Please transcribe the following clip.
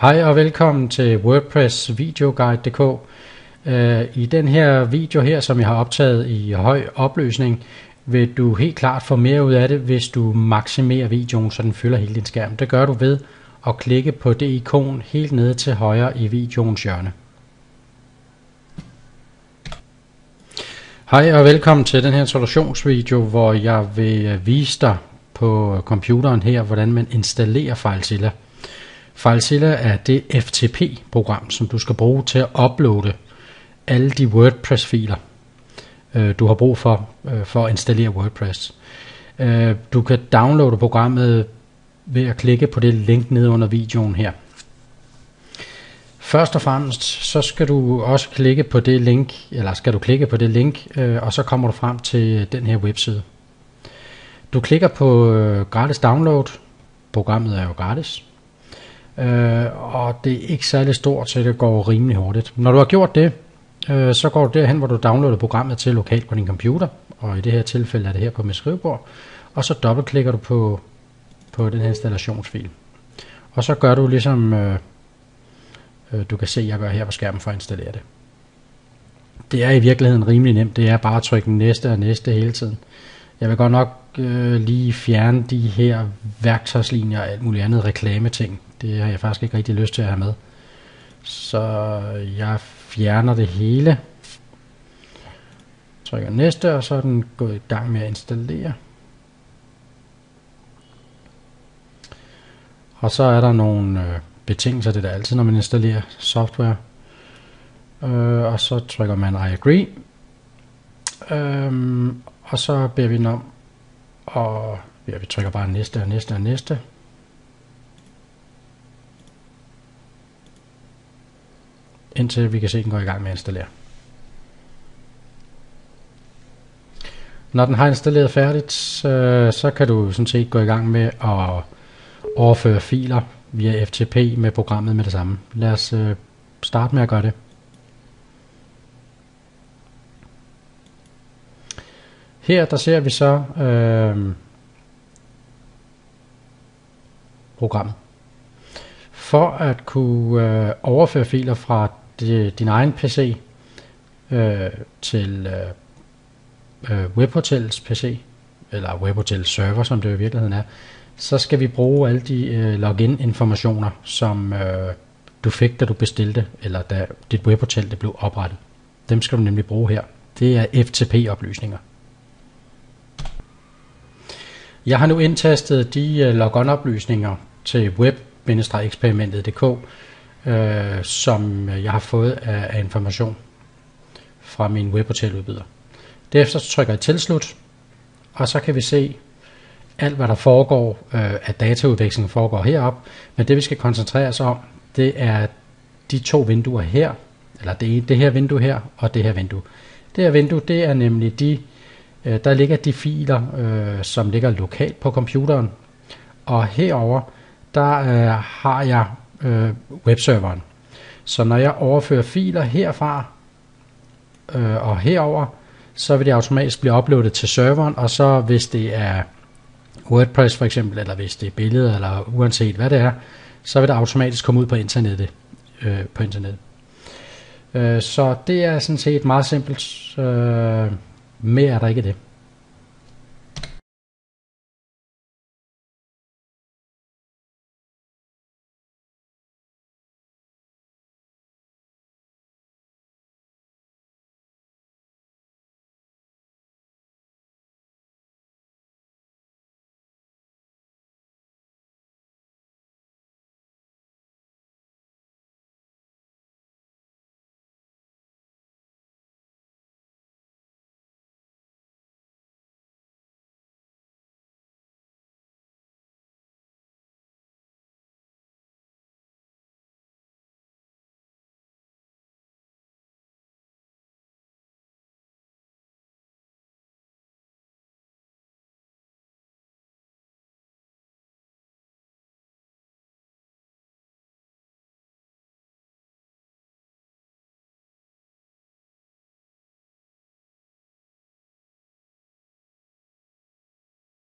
Hej og velkommen til WordPress Videoguide.dk. I den her video her, som jeg har optaget i høj opløsning, vil du helt klart få mere ud af det, hvis du maksimerer videoen, så den fylder hele din skærm. Det gør du ved at klikke på det ikon helt nede til højre i videoens hjørne. Hej og velkommen til den her introduktionsvideo, hvor jeg vil vise dig på computeren her, hvordan man installerer FileZilla. FileZilla er det FTP-program, som du skal bruge til at uploade alle de WordPress-filer, du har brug for at installere WordPress. Du kan downloade programmet ved at klikke på det link nede under videoen her. Først og fremmest så skal du også klikke på det link, og så kommer du frem til den her webside. Du klikker på gratis download. Programmet er jo gratis. Og det er ikke særlig stort, så det går rimelig hurtigt. Når du har gjort det, så går du derhen, hvor du downloader programmet til lokalt på din computer, og i det her tilfælde er det her på mit skrivebord, og så dobbeltklikker du på den her installationsfil. Og så gør du ligesom du kan se, jeg gør her på skærmen for at installere det. Det er i virkeligheden rimelig nemt. Det er bare at trykke næste og næste hele tiden. Jeg vil godt nok lige fjerne de her værktøjslinjer og alt muligt andet reklameting. Det har jeg faktisk ikke rigtig lyst til at have med. Så jeg fjerner det hele. Trykker næste, og så er den gået i gang med at installere. Og så er der nogle betingelser, det er der altid, når man installerer software. Og så trykker man I agree. Og så beder vi den om, og vi trykker bare næste og næste og næste. Indtil vi kan se, at den går i gang med at installere. Når den har installeret færdigt, så kan du sådan set gå i gang med at overføre filer via FTP med programmet med det samme. Lad os starte med at gøre det. Her der ser vi så programmet. For at kunne overføre filer fra din egen PC til Webhotels PC, eller Webhotels server, som det i virkeligheden er, så skal vi bruge alle de login-informationer, som du fik, da du bestilte, eller da dit webhotel det blev oprettet. Dem skal du nemlig bruge her. Det er FTP-oplysninger. Jeg har nu indtastet de logon-oplysninger til web-eksperimentet.dk, som jeg har fået af information fra min webhoteludbyder. Derefter trykker jeg tilslut, og så kan vi se alt, hvad der foregår af dataudveksling foregår heroppe. Men det vi skal koncentrere os om, det er de to vinduer her, eller det her vindue her og det her vindue. Det her vindue, det er nemlig der ligger de filer, som ligger lokalt på computeren, og herover der har jeg webserveren. Så når jeg overfører filer herfra og herover, så vil det automatisk blive uploadet til serveren, og så hvis det er WordPress for eksempel, eller hvis det er billeder, eller uanset hvad det er, så vil det automatisk komme ud på internettet. Så det er sådan set meget simpelt. Mere er der ikke det.